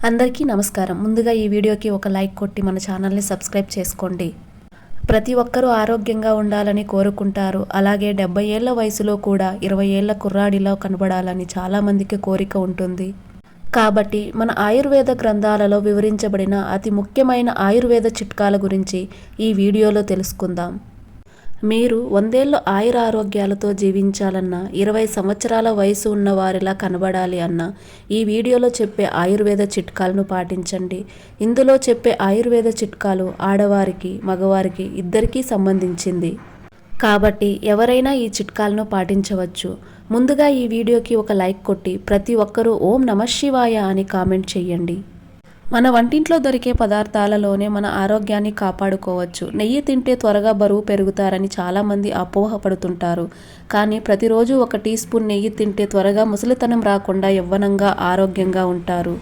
అందరికీ నమస్కారం. ముందుగా ఈ వీడియోకి ఒక లైక్ కొట్టి మన ఛానల్ని సబ్స్క్రైబ్ చేసుకోండి. ప్రతి ఒక్కరూ ఆరోగ్యంగా ఉండాలని కోరుకుంటారు. అలాగే 70 ఏళ్ల వయసులో కూడా 20 ఏళ్ల కుర్రాడిలా కనబడాలని చాలామందికి కోరిక ఉంటుంది. కాబట్టి మన ఆయుర్వేద గ్రంథాలలో వివరించబడిన అతి ముఖ్యమైన ఆయుర్వేద చిట్కాల గురించి ఈ వీడియోలో తెలుసుకుందాం. మీరు 100 ఏళ్ల ఆయురారోగ్యాలతో జీవించాలన్నా, 20 సంవత్సరాల వయసు ఉన్న వారిలా కనబడాలి అన్నా ఈ వీడియోలో చెప్పే ఆయుర్వేద చిట్కాలను పాటించండి. ఇందులో చెప్పే ఆయుర్వేద చిట్కాలు ఆడవారికి, మగవారికి ఇద్దరికీ సంబంధించింది. కాబట్టి ఎవరైనా ఈ చిట్కాలను పాటించవచ్చు. ముందుగా ఈ వీడియోకి ఒక లైక్ కొట్టి ప్రతి ఒక్కరూ ఓం నమః శివాయ అని కామెంట్ చేయండి. మన వంటింట్లో దొరికే పదార్థాలలోనే మన ఆరోగ్యాన్ని కాపాడుకోవచ్చు. నెయ్యి తింటే త్వరగా బరువు పెరుగుతారని చాలామంది అపోహపడుతుంటారు. కానీ ప్రతిరోజు 1 టీ స్పూన్ నెయ్యి తింటే త్వరగా ముసలితనం రాకుండా యవ్వనంగా ఆరోగ్యంగా ఉంటారు.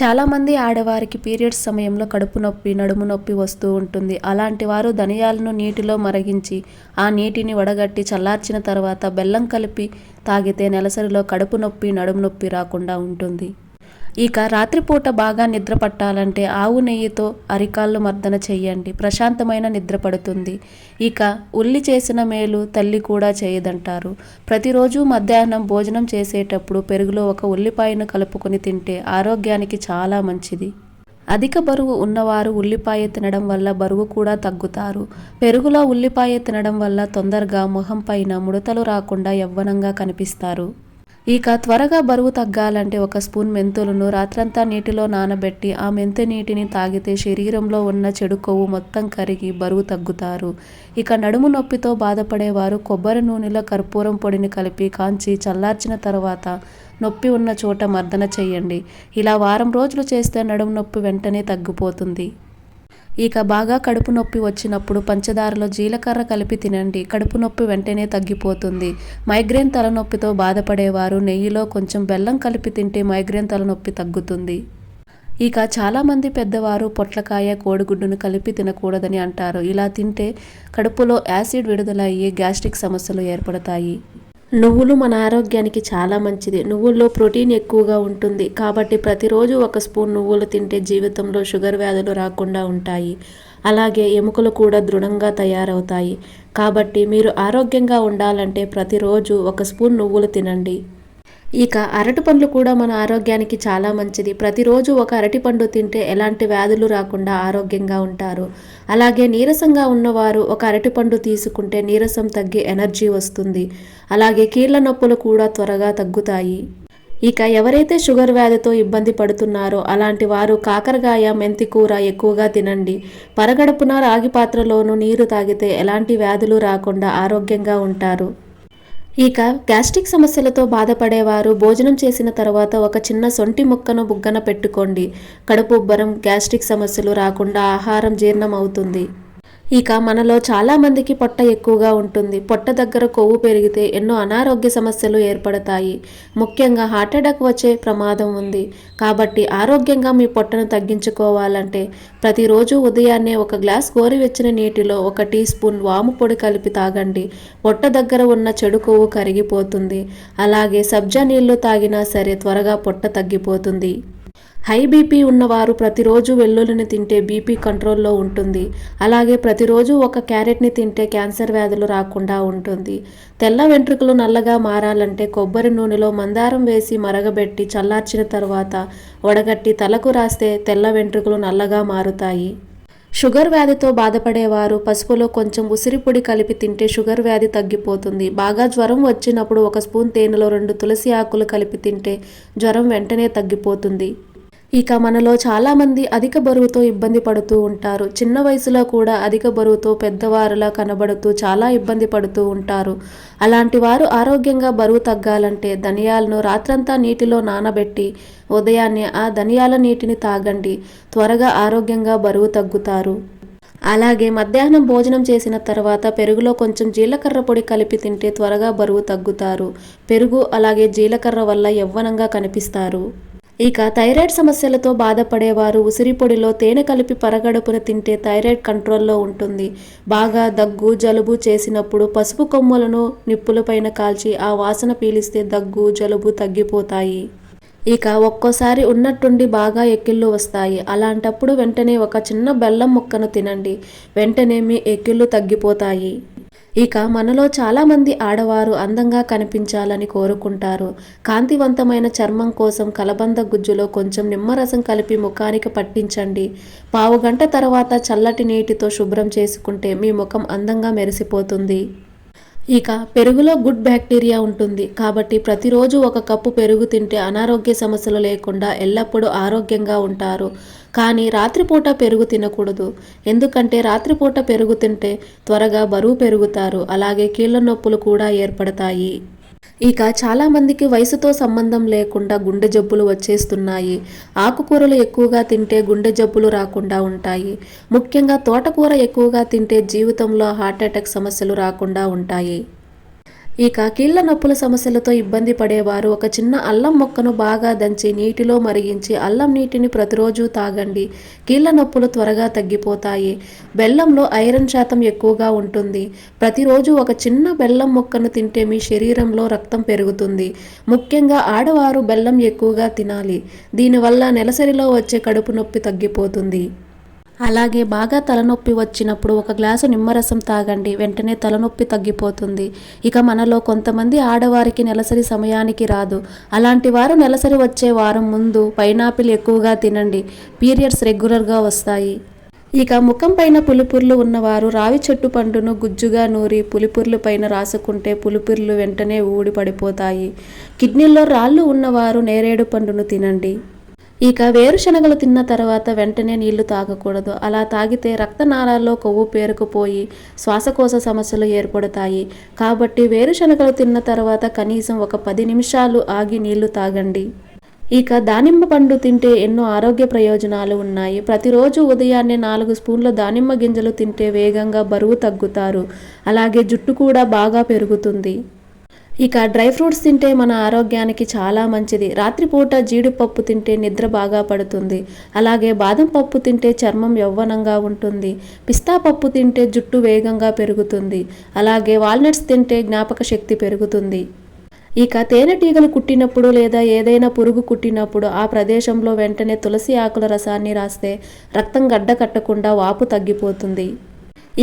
చాలామంది ఆడవారికి పీరియడ్స్ సమయంలో కడుపు నొప్పి, నడుము నొప్పి వస్తూ ఉంటుంది. అలాంటి వారు ధనియాలను నీటిలో మరిగించి ఆ నీటిని వడగట్టి చల్లార్చిన తర్వాత బెల్లం కలిపి తాగితే నెలసరిలో కడుపు నొప్పి, నడుము నొప్పి రాకుండా ఉంటుంది. ఇక రాత్రిపూట బాగా నిద్ర పట్టాలంటే ఆవు నెయ్యితో అరికాళ్ళు మర్దన చెయ్యండి. ప్రశాంతమైన నిద్ర పడుతుంది. ఇక ఉల్లి చేసిన మేలు తల్లి కూడా చేయదంటారు. ప్రతిరోజు మధ్యాహ్నం భోజనం చేసేటప్పుడు పెరుగులో 1 ఉల్లిపాయను కలుపుకొని తింటే ఆరోగ్యానికి చాలా మంచిది. అధిక బరువు ఉన్నవారు ఉల్లిపాయ తినడం వల్ల బరువు కూడా తగ్గుతారు. పెరుగులో ఉల్లిపాయ తినడం వల్ల తొందరగా మొహం పైన ముడతలు రాకుండా యవ్వనంగా కనిపిస్తారు. ఇక త్వరగా బరువు తగ్గాలంటే 1 స్పూన్ మెంతులను రాత్రంతా నీటిలో నానబెట్టి ఆ మెంతు నీటిని తాగితే శరీరంలో ఉన్న చెడు కొవ్వు మొత్తం కరిగి బరువు తగ్గుతారు. ఇక నడుము నొప్పితో బాధపడేవారు కొబ్బరి నూనెలో కర్పూరం పొడిని కలిపి కాంచి చల్లార్చిన తర్వాత నొప్పి ఉన్న చోట మర్దన చేయండి. ఇలా వారం రోజులు చేస్తే నడుము నొప్పి వెంటనే తగ్గిపోతుంది. ఇక బాగా కడుపు నొప్పి వచ్చినప్పుడు పంచదారలో జీలకర్ర కలిపి తినండి. కడుపు నొప్పి వెంటనే తగ్గిపోతుంది. మైగ్రేన్ తలనొప్పితో బాధపడేవారు నెయ్యిలో కొంచెం బెల్లం కలిపి తింటే మైగ్రేన్ తలనొప్పి తగ్గుతుంది. ఇక చాలామంది పెద్దవారు పొట్లకాయ, కోడిగుడ్డును కలిపి తినకూడదని అంటారు. ఇలా తింటే కడుపులో యాసిడ్ విడుదల అయ్యి గ్యాస్ట్రిక్ సమస్యలు ఏర్పడతాయి. నువ్వులు మన ఆరోగ్యానికి చాలా మంచిది. నువ్వుల్లో ప్రోటీన్ ఎక్కువగా ఉంటుంది. కాబట్టి ప్రతిరోజు 1 స్పూన్ నువ్వులు తింటే జీవితంలో షుగర్ వ్యాధులు రాకుండా ఉంటాయి. అలాగే ఎముకలు కూడా దృఢంగా తయారవుతాయి. కాబట్టి మీరు ఆరోగ్యంగా ఉండాలంటే ప్రతిరోజు 1 స్పూన్ నువ్వులు తినండి. ఇక అరటిపండ్లు కూడా మన ఆరోగ్యానికి చాలా మంచిది. ప్రతిరోజు 1 అరటిపండు తింటే ఎలాంటి వ్యాధులు రాకుండా ఆరోగ్యంగా ఉంటారు. అలాగే నీరసంగా ఉన్నవారు 1 అరటిపండు తీసుకుంటే నీరసం తగ్గి ఎనర్జీ వస్తుంది. అలాగే కీళ్ళ నొప్పులు కూడా త్వరగా తగ్గుతాయి. ఇక ఎవరైతే షుగర్ వ్యాధితో ఇబ్బంది పడుతున్నారో అలాంటి వారు కాకరకాయ, మెంతి కూర ఎక్కువగా తినండి. పరగడుపున రాగి పాత్రలోనూ నీరు తాగితే ఎలాంటి వ్యాధులు రాకుండా ఆరోగ్యంగా ఉంటారు. ఇక గ్యాస్ట్రిక్ సమస్యలతో బాధపడేవారు భోజనం చేసిన తర్వాత 1 చిన్న సొంటి ముక్కను బుగ్గన పెట్టుకోండి. కడుపు ఉబ్బరం, గ్యాస్ట్రిక్ సమస్యలు రాకుండా ఆహారం జీర్ణం అవుతుంది. ఇక మనలో చాలామందికి పొట్ట ఎక్కువగా ఉంటుంది. పొట్ట దగ్గర కొవ్వు పెరిగితే ఎన్నో అనారోగ్య సమస్యలు ఏర్పడతాయి. ముఖ్యంగా హార్ట్ అటాక్ వచ్చే ప్రమాదం ఉంది. కాబట్టి ఆరోగ్యంగా మీ పొట్టను తగ్గించుకోవాలంటే ప్రతిరోజు ఉదయాన్నే 1 గ్లాస్ గోరువెచ్చని నీటిలో 1 టీ స్పూన్ వాము పొడి కలిపి తాగండి. పొట్ట దగ్గర ఉన్న చెడు కొవ్వు కరిగిపోతుంది. అలాగే సబ్జా నీళ్లు తాగినా సరే త్వరగా పొట్ట తగ్గిపోతుంది. హై బీపీ ఉన్నవారు ప్రతిరోజు వెల్లుల్లిని తింటే బీపీ కంట్రోల్లో ఉంటుంది. అలాగే ప్రతిరోజు 1 క్యారెట్ని తింటే క్యాన్సర్ వ్యాధులు రాకుండా ఉంటుంది. తెల్ల వెంట్రుకలు నల్లగా మారాలంటే కొబ్బరి నూనెలో మందారం వేసి మరగబెట్టి చల్లార్చిన తర్వాత వడగట్టి తలకు రాస్తే తెల్ల వెంట్రుకలు నల్లగా మారుతాయి. షుగర్ వ్యాధితో బాధపడేవారు పసుపులో కొంచెం ఉసిరి పొడి కలిపి తింటే షుగర్ వ్యాధి తగ్గిపోతుంది. బాగా జ్వరం వచ్చినప్పుడు 1 స్పూన్ తేనెలో 2 తులసి ఆకులు కలిపి తింటే జ్వరం వెంటనే తగ్గిపోతుంది. ఇక మనలో చాలామంది అధిక బరువుతో ఇబ్బంది పడుతూ ఉంటారు. చిన్న వయసులో కూడా అధిక బరువుతో పెద్దవారులా కనబడుతూ చాలా ఇబ్బంది పడుతూ ఉంటారు. అలాంటి వారు ఆరోగ్యంగా బరువు తగ్గాలంటే ధనియాలను రాత్రంతా నీటిలో నానబెట్టి ఉదయాన్నే ఆ ధనియాల నీటిని తాగండి. త్వరగా ఆరోగ్యంగా బరువు తగ్గుతారు. అలాగే మధ్యాహ్నం భోజనం చేసిన తర్వాత పెరుగులో కొంచెం జీలకర్ర పొడి కలిపి తింటే త్వరగా బరువు తగ్గుతారు. పెరుగు అలాగే జీలకర్ర వల్ల యవ్వనంగా కనిపిస్తారు. ఇక థైరాయిడ్ సమస్యలతో బాధపడేవారు ఉసిరి పొడిలో తేనె కలిపి పరగడుపున తింటే థైరాయిడ్ కంట్రోల్లో ఉంటుంది. బాగా దగ్గు, జలుబు చేసినప్పుడు పసుపు కొమ్ములను నిప్పులపైన కాల్చి ఆ వాసన పీలిస్తే దగ్గు, జలుబు తగ్గిపోతాయి. ఇక ఒక్కోసారి ఉన్నట్టుండి బాగా ఎక్కిళ్ళు వస్తాయి. అలాంటప్పుడు వెంటనే ఒక చిన్న బెల్లం ముక్కను తినండి. వెంటనే మీ ఎక్కిళ్ళు తగ్గిపోతాయి. ఇక మనలో చాలామంది ఆడవారు అందంగా కనిపించాలని కోరుకుంటారు. కాంతివంతమైన చర్మం కోసం కలబంద గుజ్జులో కొంచెం నిమ్మరసం కలిపి ముఖానికి పట్టించండి. పావుగంట తర్వాత చల్లటి నీటితో శుభ్రం చేసుకుంటే మీ ముఖం అందంగా మెరిసిపోతుంది. ఇక పెరుగులో గుడ్ బ్యాక్టీరియా ఉంటుంది కాబట్టి ప్రతిరోజు ఒక కప్పు పెరుగు తింటే అనారోగ్య సమస్యలు లేకుండా ఎల్లప్పుడూ ఆరోగ్యంగా ఉంటారు. కానీ రాత్రిపూట పెరుగు తినకూడదు. ఎందుకంటే రాత్రిపూట పెరుగు తింటే త్వరగా బరువు పెరుగుతారు. అలాగే కీళ్ళ నొప్పులు కూడా ఏర్పడతాయి. ఇక చాలామందికి వయసుతో సంబంధం లేకుండా గుండె జబ్బులు వచ్చేస్తున్నాయి. ఆకుకూరలు ఎక్కువగా తింటే గుండె జబ్బులు రాకుండా ఉంటాయి. ముఖ్యంగా తోటకూర ఎక్కువగా తింటే జీవితంలో హార్ట్ అటాక్ సమస్యలు రాకుండా ఉంటాయి. ఇక కీళ్ళ నొప్పుల సమస్యలతో ఇబ్బంది పడేవారు ఒక చిన్న అల్లం మొక్కను బాగా దంచి నీటిలో మరిగించి అల్లం నీటిని ప్రతిరోజు తాగండి. కీళ్ళ నొప్పులు త్వరగా తగ్గిపోతాయి. బెల్లంలో ఐరన్ శాతం ఎక్కువగా ఉంటుంది. ప్రతిరోజు ఒక చిన్న బెల్లం మొక్కను తింటే మీ శరీరంలో రక్తం పెరుగుతుంది. ముఖ్యంగా ఆడవారు బెల్లం ఎక్కువగా తినాలి. దీనివల్ల నెలసరిలో వచ్చే కడుపు నొప్పి తగ్గిపోతుంది. అలాగే బాగా తలనొప్పి వచ్చినప్పుడు ఒక గ్లాసు నిమ్మరసం తాగండి. వెంటనే తలనొప్పి తగ్గిపోతుంది. ఇక మనలో కొంతమంది ఆడవారికి నెలసరి సమయానికి రాదు. అలాంటి వారు నెలసరి వచ్చే వారం ముందు పైనాపిల్ ఎక్కువగా తినండి. పీరియడ్స్ రెగ్యులర్గా వస్తాయి. ఇక ముఖం పైన పులిపుర్లు ఉన్నవారు రావి చెట్టు పండును గుజ్జుగా నూరి పులిపుర్లు పైన రాసుకుంటే పులిపుర్లు వెంటనే ఊడి పడిపోతాయి. కిడ్నీల్లో రాళ్ళు ఉన్నవారు నేరేడు పండును తినండి. ఇక వేరుశనగలు తిన్న తర్వాత వెంటనే నీళ్లు తాగకూడదు. అలా తాగితే రక్తనాళాల్లో కొవ్వు పేరుకుపోయి శ్వాసకోశ సమస్యలు ఏర్పడతాయి. కాబట్టి వేరుశనగలు తిన్న తర్వాత కనీసం ఒక 10 నిమిషాలు ఆగి నీళ్లు తాగండి. ఇక దానిమ్మ పండు తింటే ఎన్నో ఆరోగ్య ప్రయోజనాలు ఉన్నాయి. ప్రతిరోజు ఉదయాన్నే 4 స్పూన్ల దానిమ్మ గింజలు తింటే వేగంగా బరువు తగ్గుతారు. అలాగే జుట్టు కూడా బాగా పెరుగుతుంది. ఇక డ్రై ఫ్రూట్స్ తింటే మన ఆరోగ్యానికి చాలా మంచిది. రాత్రిపూట జీడిపప్పు తింటే నిద్ర బాగా పడుతుంది. అలాగే బాదం పప్పు తింటే చర్మం యవ్వనంగా ఉంటుంది. పిస్తా పప్పు తింటే జుట్టు వేగంగా పెరుగుతుంది. అలాగే వాల్నట్స్ తింటే జ్ఞాపక శక్తి పెరుగుతుంది. ఇక తేనెటీగలు కుట్టినప్పుడు లేదా ఏదైనా పురుగు కుట్టినప్పుడు ఆ ప్రదేశంలో వెంటనే తులసి ఆకుల రసాన్ని రాస్తే రక్తం గడ్డ కట్టకుండా వాపు తగ్గిపోతుంది.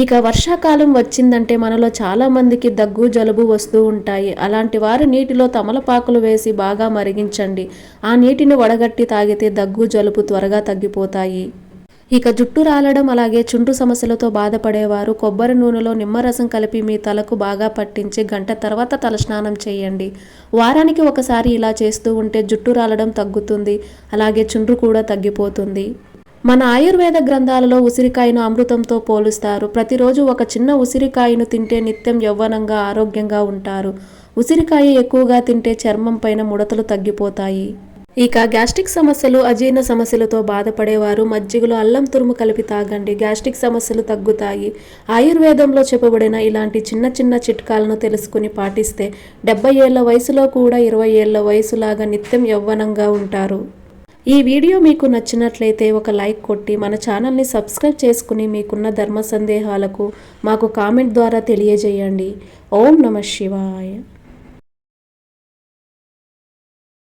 ఇక వర్షాకాలం వచ్చిందంటే మనలో చాలామందికి దగ్గు జలుబు వస్తూ ఉంటాయి. అలాంటి వారు నీటిలో తమలపాకులు వేసి బాగా మరిగించండి. ఆ నీటిని వడగట్టి తాగితే దగ్గు జలుబు త్వరగా తగ్గిపోతాయి. ఇక జుట్టు రాలడం అలాగే చుండ్రు సమస్యలతో బాధపడేవారు కొబ్బరి నూనెలో నిమ్మరసం కలిపి మీ తలకు బాగా పట్టించి గంట తర్వాత తలస్నానం చేయండి. వారానికి ఒకసారి ఇలా చేస్తూ ఉంటే జుట్టు రాలడం తగ్గుతుంది. అలాగే చుండ్రు కూడా తగ్గిపోతుంది. మన ఆయుర్వేద గ్రంథాలలో ఉసిరికాయను అమృతంతో పోలుస్తారు. ప్రతిరోజు ఒక చిన్న ఉసిరికాయను తింటే నిత్యం యవ్వనంగా ఆరోగ్యంగా ఉంటారు. ఉసిరికాయ ఎక్కువగా తింటే చర్మం పైన ముడతలు తగ్గిపోతాయి. ఇక గ్యాస్ట్రిక్ సమస్యలు అజీర్ణ సమస్యలతో బాధపడేవారు మజ్జిగలో అల్లం తురుము కలిపి తాగండి. గ్యాస్ట్రిక్ సమస్యలు తగ్గుతాయి. ఆయుర్వేదంలో చెప్పబడిన ఇలాంటి చిన్న చిన్న చిట్కాలను తెలుసుకుని పాటిస్తే 70 ఏళ్ల వయసులో కూడా 20 ఏళ్ల వయసులాగా నిత్యం యవ్వనంగా ఉంటారు. ఈ వీడియో మీకు నచ్చినట్లయితే ఒక లైక్ కొట్టి మన ఛానల్ని సబ్స్క్రైబ్ చేసుకుని మీకున్న ధర్మ సందేహాలకు మాకు కామెంట్ ద్వారా తెలియజేయండి. ఓం నమః శివాయ.